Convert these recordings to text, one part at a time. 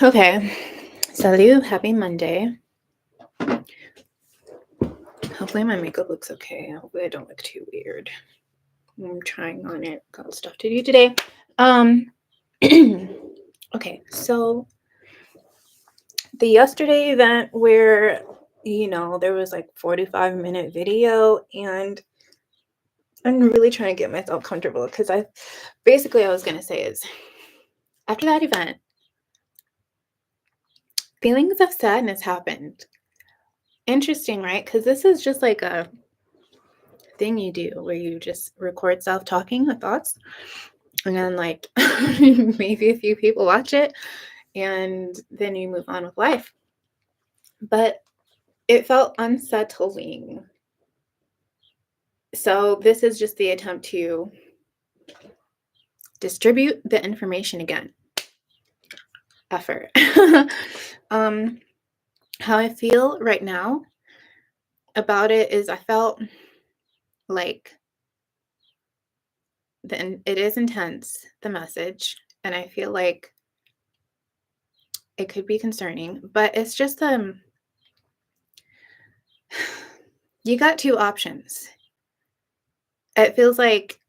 Okay. Salut, happy Monday. Hopefully my makeup looks okay. Hopefully I don't look too weird. I'm trying on it. Got stuff to do today. Um okay, so the yesterday event where there was like 45-minute video, and I'm really trying to get myself comfortable because I was gonna say is after that event, feelings of sadness happened. Interesting, right? Because this is just like a thing you do where you just record self-talking with thoughts, and then like maybe a few people watch it, and then you move on with life. But it felt unsettling. So this is just the attempt to distribute the information again. Effort. um how I feel right now about it is I felt like it is intense, the message, and I feel like it could be concerning, but it's just you got two options. It feels like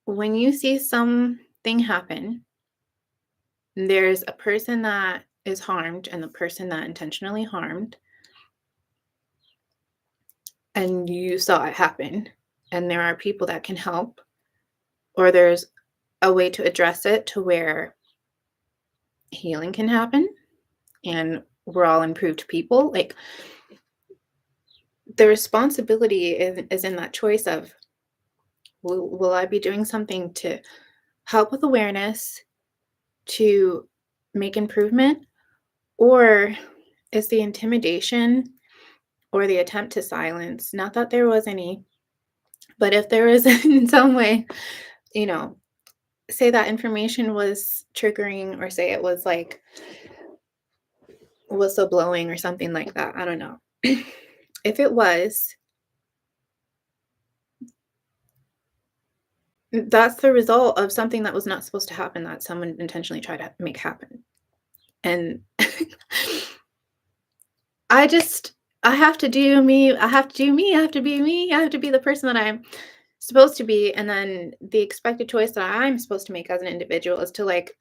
when you see something happen, there's a person that is harmed and the person that intentionally harmed, and you saw it happen, and there are people that can help, or there's a way to address it to where healing can happen and we're all improved people. Like, the responsibility is in that choice of will I be doing something to help with awareness, to make improvement, or is the intimidation or the attempt to silence, not that there was any, but if there is in some way, you know, say that information was triggering, or say it was like whistleblowing or something like that. I don't know. If it was, that's the result of something that was not supposed to happen, that someone intentionally tried to make happen. And I just I have to do me. I have to do me. I have to be me. I have to be the person that I'm supposed to be. And then the expected choice that I'm supposed to make as an individual is to like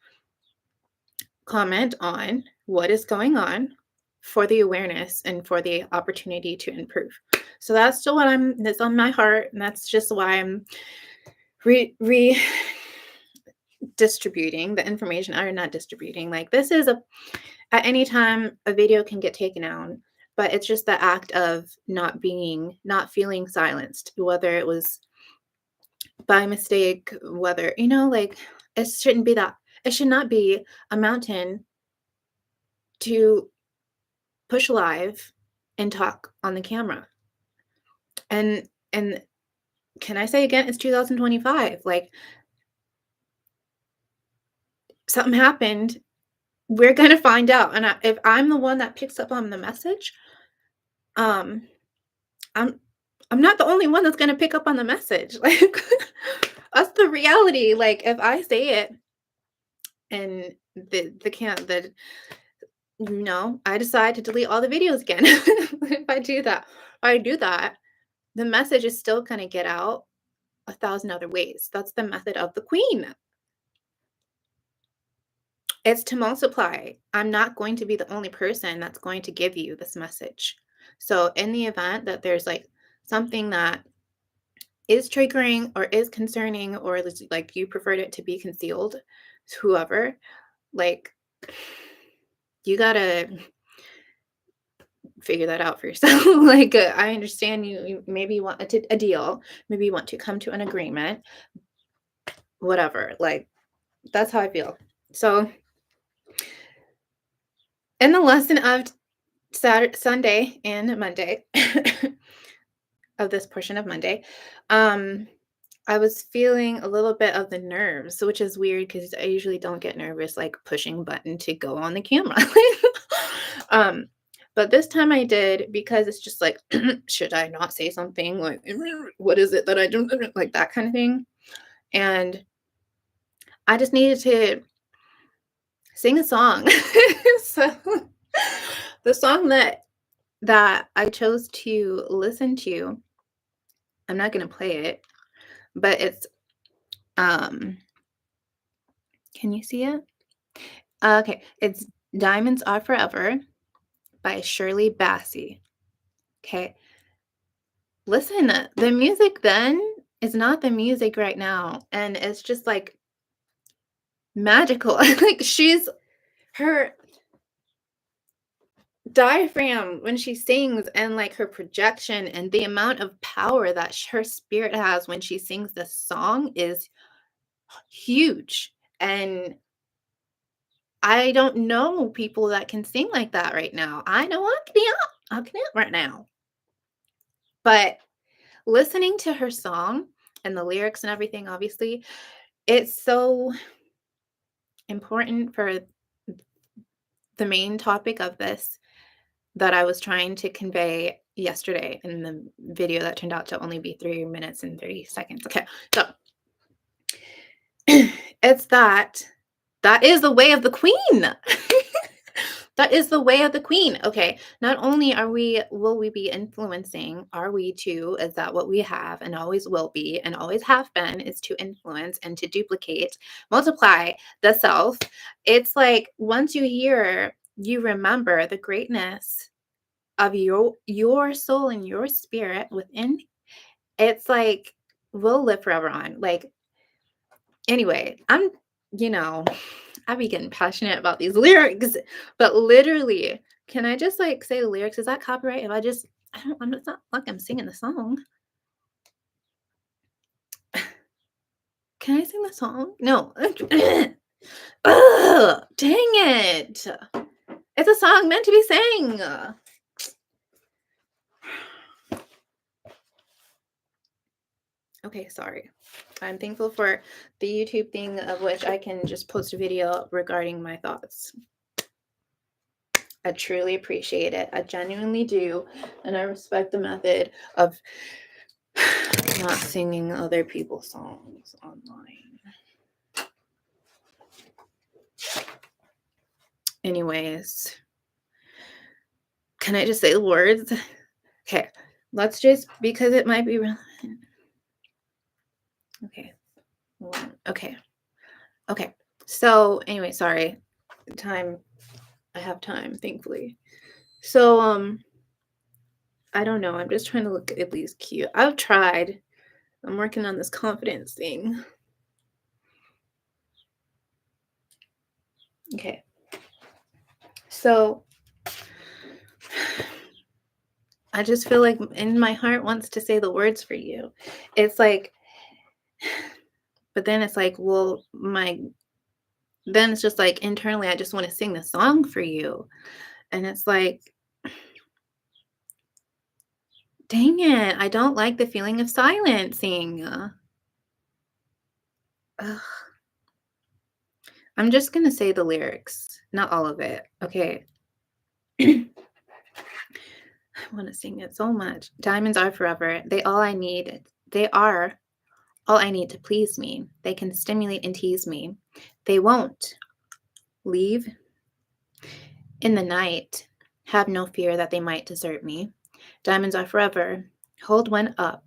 comment on what is going on for the awareness and for the opportunity to improve. So that's still that's on my heart. And that's just why I'm distributing the information, or not distributing. Like, this is at any time a video can get taken down, but it's just the act of not feeling silenced, whether it was by mistake, whether, like, it shouldn't be that. It should not be a mountain to push live and talk on the camera. And can I say again, it's 2025. Like, something happened. We're gonna find out. And if I'm the one that picks up on the message, um, I'm I'm not the only one that's gonna pick up on the message. Like, that's the reality. Like, if I say it and the can't the I decide to delete all the videos again. If I do that, the message is still gonna get out a thousand other ways. That's the method of the queen. It's to multiply. I'm not going to be the only person that's going to give you this message. So in the event that there's like something that is triggering or is concerning, or is like you preferred it to be concealed, whoever, like, you gotta figure that out for yourself. Like, I understand you maybe want a deal, maybe you want to come to an agreement, whatever. Like, that's how I feel. So in the lesson of Sunday and Monday, of this portion of Monday, I was feeling a little bit of the nerves, which is weird because I usually don't get nervous like pushing button to go on the camera. um, but this time I did, because it's just like, should I not say something? Like, what is it that I don't like, that kind of thing. And I just needed to Sing a song. So the song that I chose to listen to, I'm not gonna play it, but it's, um can you see it? Okay, it's "Diamonds Are Forever" by Shirley Bassey. Okay, listen, the music then is not the music right now, and it's just, like, magical. Like, her diaphragm when she sings and, like, her projection and the amount of power that her spirit has when she sings this song is huge, and I don't know people that can sing like that right now. I know I can't right now, but listening to her song and the lyrics and everything, obviously, it's so important for the main topic of this that I was trying to convey yesterday in the video that turned out to only be 3 minutes and 30 seconds. Okay, so it's that is the way of the queen. That is the way of the queen. Okay, not only will we be influencing, are we too, is that what we have and always will be and always have been is to influence and to duplicate, multiply the self. It's like once you hear, you remember the greatness of your soul and your spirit within. It's like we'll live forever on. Like anyway, you know, I be getting passionate about these lyrics, but literally, can I just like say the lyrics? Is that copyright? If I don't, it's not like I'm singing the song. Can I sing the song? No. Ugh, dang it. It's a song meant to be sang. Okay, sorry. I'm thankful for the YouTube thing of which I can just post a video regarding my thoughts. I truly appreciate it. I genuinely do. And I respect the method of not singing other people's songs online. Anyways, can I just say the words? Okay, let's just, because it might be relevant. Okay. Okay. Okay. So, anyway, sorry. Time. I have time, thankfully. So, I don't know. I'm just trying to look at least cute. I've tried. I'm working on this confidence thing. Okay. So, I just feel like in my heart wants to say the words for you. It's like, but then it's like, well, then it's just like internally, I just want to sing the song for you. And it's like, dang it, I don't like the feeling of silencing. Ugh. I'm just going to say the lyrics, not all of it. Okay. I want to sing it so much. Diamonds are forever. They are all I need to please me. They can stimulate and tease me. They won't leave in the night. Have no fear that they might desert me. Diamonds are forever. Hold one up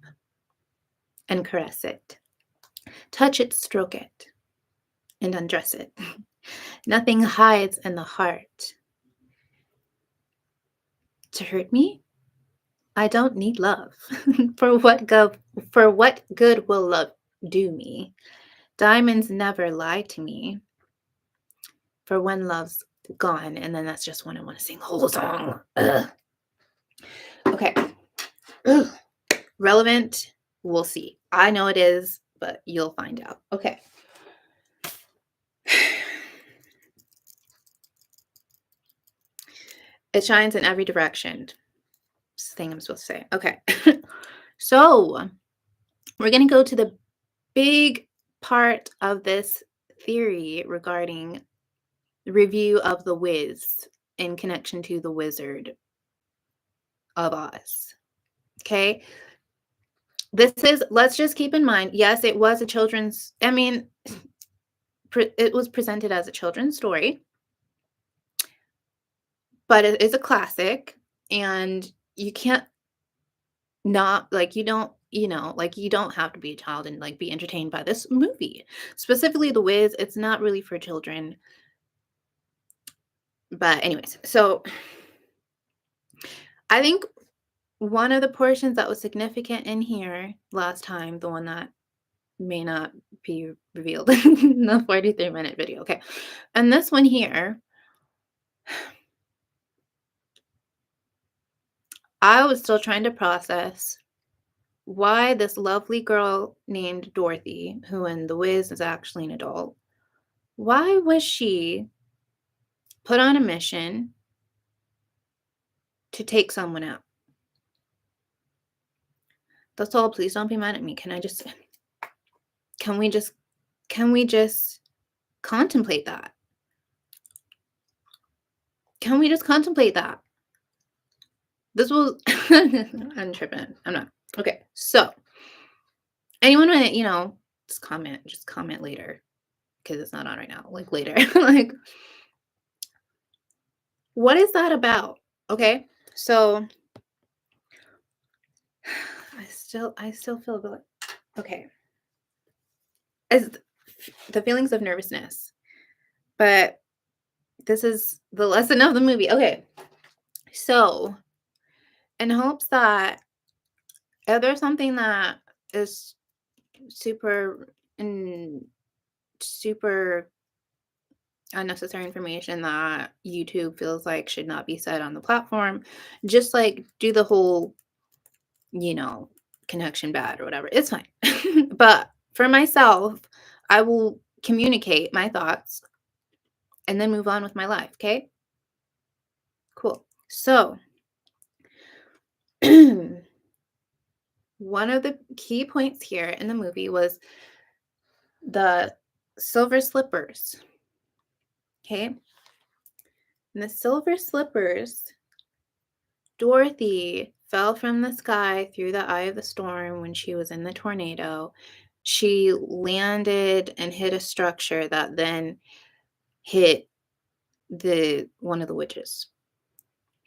and caress it. Touch it, stroke it, and undress it. Nothing hides in the heart. To hurt me? I don't need love. For what good will love do me? Diamonds never lie to me. For when love's gone, and then that's just when I want to sing the whole song. Ugh. Okay. Ugh. Relevant, we'll see. I know it is, but you'll find out. Okay. It shines in every direction. It's the thing I'm supposed to say. Okay. So we're going to go to the big part of this theory regarding the review of The Wiz in connection to The Wizard of Oz. Okay. Let's just keep in mind, yes, it was a children's, it was presented as a children's story. but it is a classic, and you can't not like, you don't like, you don't have to be a child and, like, be entertained by this movie. Specifically, The Wiz, it's not really for children, but anyways, so I think one of the portions that was significant in here last time, the one that may not be revealed in the 43-minute video, okay, and this one here, I was still trying to process why this lovely girl named Dorothy, who in The Wiz is actually an adult, why was she put on a mission to take someone out? That's all. Please don't be mad at me. Can we just can we just contemplate that? Can we just contemplate that? This was I'm tripping. I'm not. Okay. So, anyone want to, just comment later because it's not on right now. Like later. Like, what is that about? Okay. So, I still feel good. Okay. As the feelings of nervousness. But this is the lesson of the movie. Okay. So, in hopes that if there's something that is super and super unnecessary information that YouTube feels like should not be said on the platform, just like do the whole, you know, connection bad or whatever. It's fine. But for myself, I will communicate my thoughts and then move on with my life. Okay. Cool. So, one of the key points here in the movie was the silver slippers. Okay. And the silver slippers, Dorothy fell from the sky through the eye of the storm when she was in the tornado. She landed and hit a structure that then hit the one of the witches.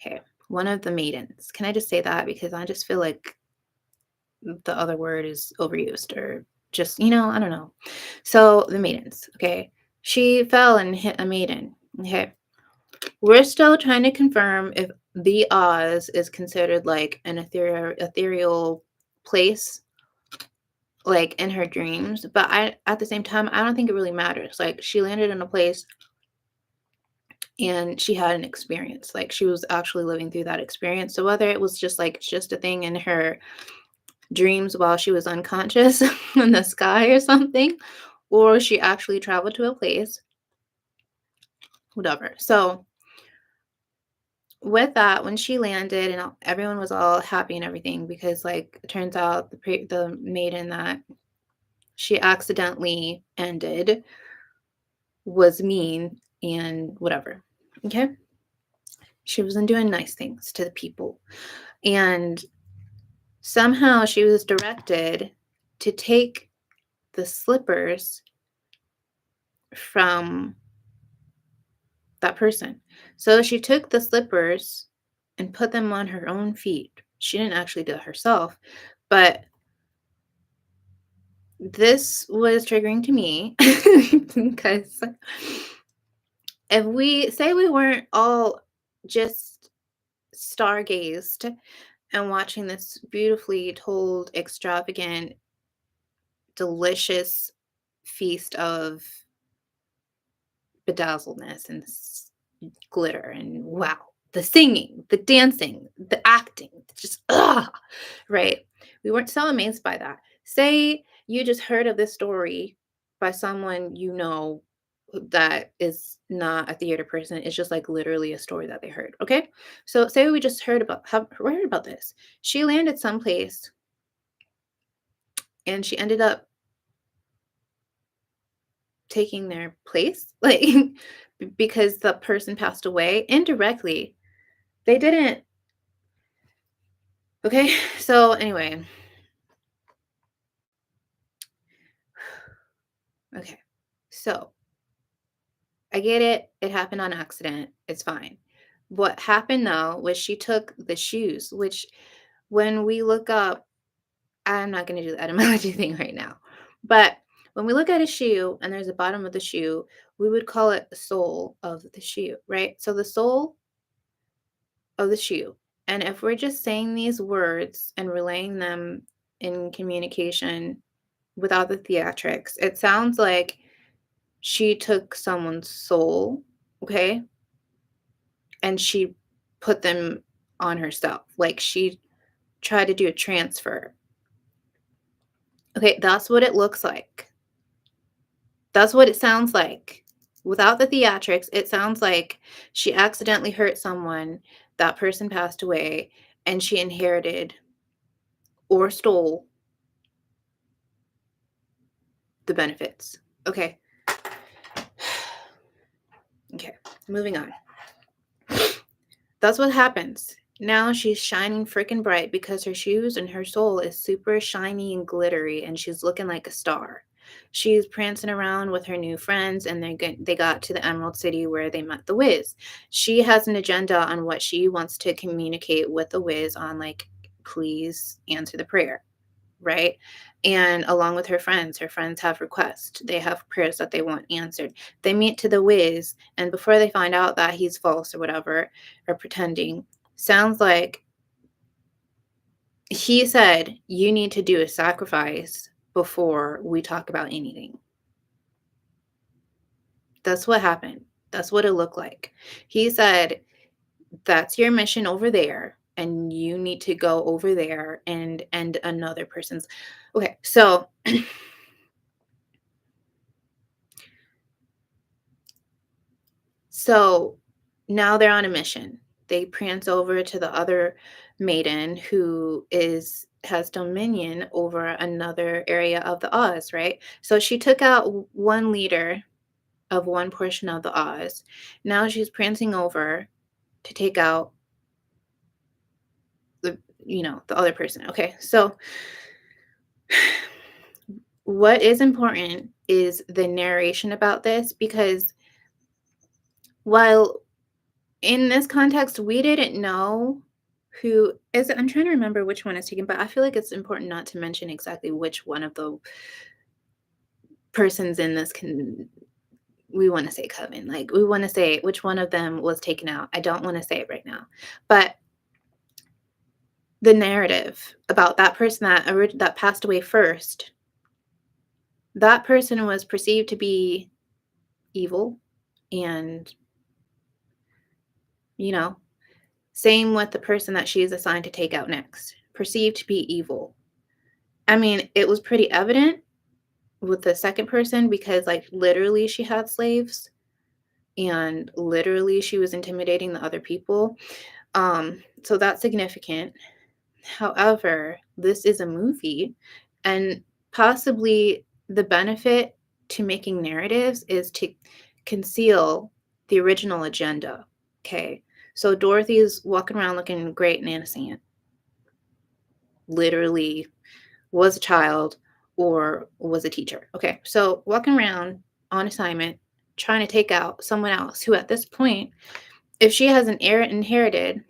Okay. One of the maidens. Can I just say that? Because I just feel like the other word is overused or just, I don't know. So the maidens, okay. She fell and hit a maiden. Okay. We're still trying to confirm if the Oz is considered like an ethereal place, like in her dreams. But at the same time, I don't think it really matters. Like she landed in a place and she had an experience. Like she was actually living through that experience. So whether it was just a thing in her dreams while she was unconscious in the sky or something, or she actually traveled to a place, whatever. So with that, when she landed and everyone was all happy and everything, because like it turns out the maiden that she accidentally ended was mean and whatever. Okay, she wasn't doing nice things to the people, and somehow she was directed to take the slippers from that person. So she took the slippers and put them on her own feet. She didn't actually do it herself, but this was triggering to me because if we say we weren't all just stargazed and watching this beautifully told, extravagant, delicious feast of bedazzledness and glitter and wow, the singing, the dancing, the acting, just right? We weren't so amazed by that. Say you just heard of this story by someone that is not a theater person. It's just like literally a story that they heard. Okay. So say we just heard about this. She landed someplace and she ended up taking their place. Like because the person passed away indirectly. They didn't. Okay. So anyway. Okay. So I get it. It happened on accident. It's fine. What happened though was she took the shoes, which when we look up, I'm not going to do the etymology thing right now, but when we look at a shoe and there's a bottom of the shoe, we would call it the sole of the shoe, right? So the sole of the shoe. And if we're just saying these words and relaying them in communication without the theatrics, it sounds like she took someone's soul, okay, and she put them on herself. Like she tried to do a transfer. Okay, that's what it looks like. That's what it sounds like. Without the theatrics, it sounds like she accidentally hurt someone, that person passed away, and she inherited or stole the benefits. Okay. Okay, moving on. That's what happens. Now she's shining freaking bright because her shoes and her soul is super shiny and glittery, and she's looking like a star. She's prancing around with her new friends, and they got to the Emerald City where they met the Wiz. She has an agenda on what she wants to communicate with the Wiz on, like, please answer the prayer, right? And along with her friends have requests. They have prayers that they want answered. They meet to the Wiz, and before they find out that he's false or whatever, or pretending, sounds like he said, you need to do a sacrifice before we talk about anything. That's what happened. That's what it looked like. He said, that's your mission over there, and you need to go over there and end another person's. Okay, so So now they're on a mission. They prance over to the other maiden who has dominion over another area of the Oz, right? So she took out one leader of one portion of the Oz. Now she's prancing over to take out the other person. Okay. So what is important is the narration about this, because while in this context, we didn't know who is it. I'm trying to remember which one is taken, but I feel like it's important not to mention exactly which one of the persons in this can we want to say coven. Like, we want to say which one of them was taken out. I don't want to say it right now. But the narrative about that person that passed away first, that person was perceived to be evil, and you know, same with the person that she is assigned to take out next, perceived to be evil. I mean, it was pretty evident with the second person because, like, literally she had slaves and literally she was intimidating the other people. So that's significant. However, this is a movie, and possibly the benefit to making narratives is to conceal the original agenda. Okay. So Dorothy's walking around looking great and innocent. Literally was a child or was a teacher. Okay. So walking around on assignment, trying to take out someone else who, at this point, if she has inherited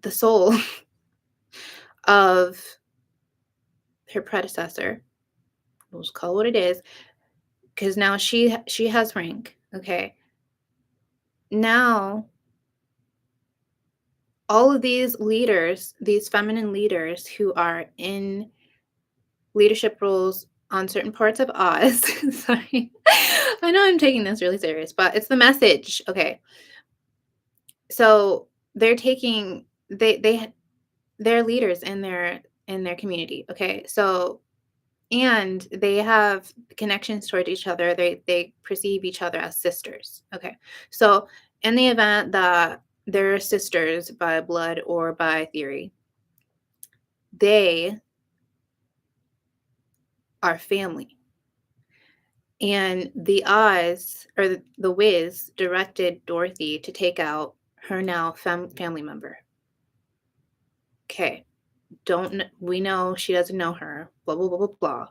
the soul of her predecessor, we'll just call it what it is, because now she has rank. Okay. Now all of these leaders, these feminine leaders who are in leadership roles on certain parts of Oz. Sorry. I know I'm taking this really serious, but it's the message. Okay. So they're taking they're leaders in their community. Okay. So, and they have connections toward each other. They perceive each other as sisters. Okay. So in the event that they're sisters by blood or by theory, they are family. And the Oz, or the Wiz, directed Dorothy to take out her now family member. Okay. We know she doesn't know her, blah, blah, blah, blah, blah.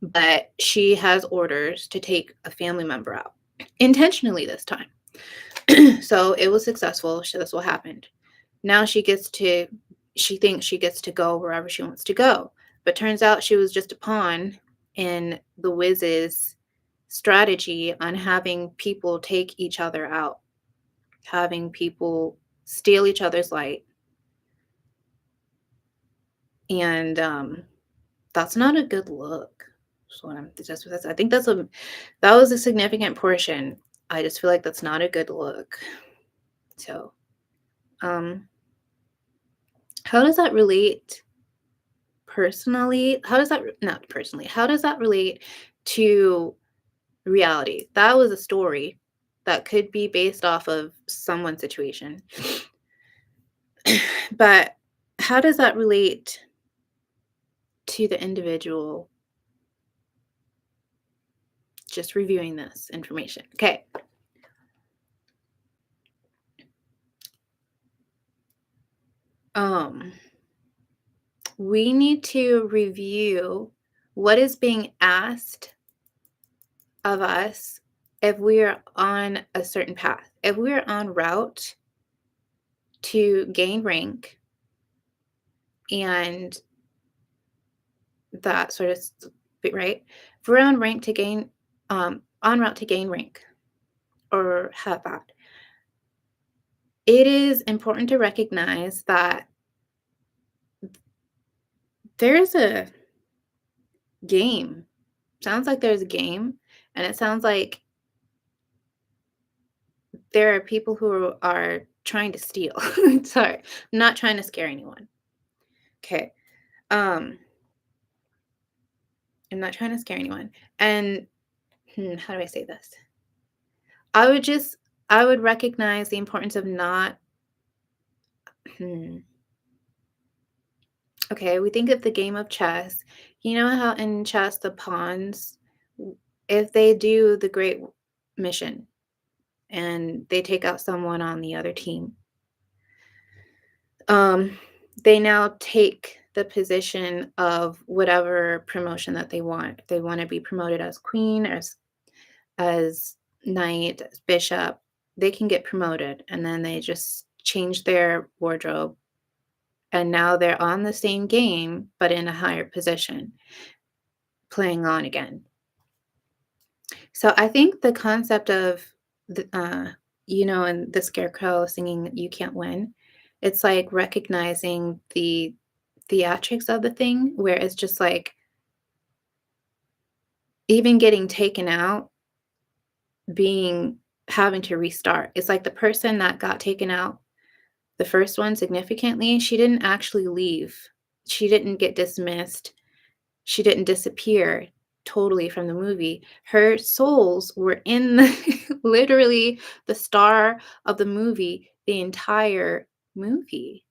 But she has orders to take a family member out intentionally this time. So it was successful. That's what happened. Now she thinks she gets to go wherever she wants to go. But turns out she was just a pawn in the Wiz's strategy on having people take each other out, having people steal each other's light. And that's not a good look. So I think that was a significant portion. I just feel like that's not a good look. So, um, how does that relate personally? Not personally? How does that relate to reality? That was a story that could be based off of someone's situation. But how does that relate to the individual just reviewing this information? Okay. Um, we need to review what is being asked of us if we are on a certain path. If we're on route to gain rank and that sort of right? If we're on rank to gain on route to gain rank or have that, it is important to recognize that there's a game. Sounds like there's a game, and it sounds like there are people who are trying to steal. Sorry, I'm not trying to scare anyone. Okay. Um, I'm not trying to scare anyone. And how do I say this? I would just I would recognize the importance of not hmm, okay, we think of the game of chess. You know how in chess the pawns, if they do the great mission and they take out someone on the other team, um, they now take the position of whatever promotion that they want. If they want to be promoted as queen, as knight, as bishop, they can get promoted, and then they just change their wardrobe, and now they're on the same game but in a higher position, playing on again. So I think the concept of and the scarecrow singing "You Can't Win," it's like recognizing the theatrics of the thing, where it's just like even getting taken out, being having to restart. It's like the person that got taken out, the first one significantly, she didn't actually leave. She didn't get dismissed. She didn't disappear totally from the movie. Her souls were in literally the star of the movie, the entire movie.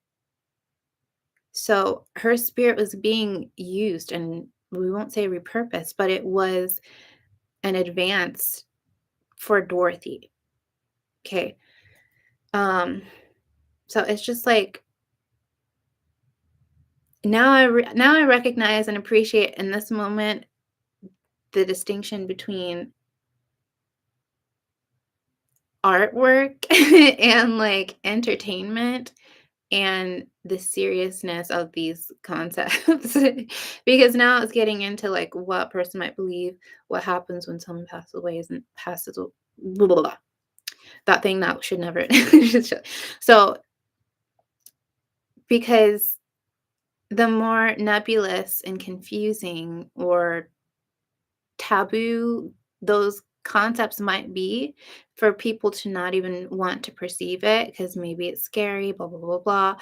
So her spirit was being used, and we won't say repurposed, but it was an advance for Dorothy. Okay. Um, so it's just like now I recognize and appreciate in this moment the distinction between artwork and like entertainment and the seriousness of these concepts. Because now it's getting into like what a person might believe, what happens when someone passes away isn't passes blah, blah, blah. That thing that should never so because the more nebulous and confusing or taboo those concepts might be for people to not even want to perceive it because maybe it's scary, blah, blah, blah, blah.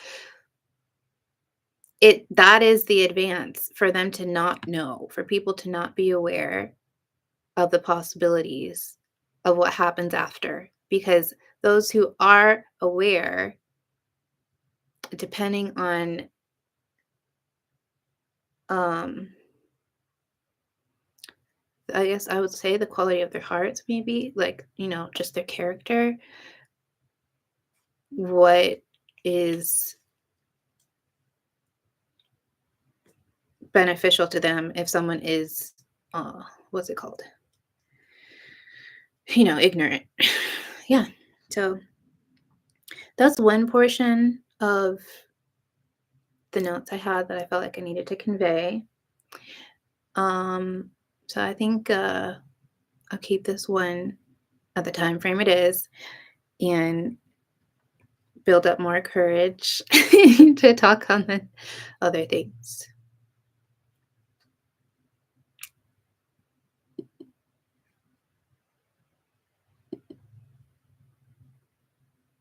That is the advance for them to not know, for people to not be aware of the possibilities of what happens after. Because those who are aware, depending on um I guess I would say the quality of their hearts, maybe, like, just their character, what is beneficial to them if someone is, what's it called? Ignorant. Yeah. So that's one portion of the notes I had that I felt like I needed to convey. Um, so I think I'll keep this one at the time frame it is and build up more courage to talk on the other things.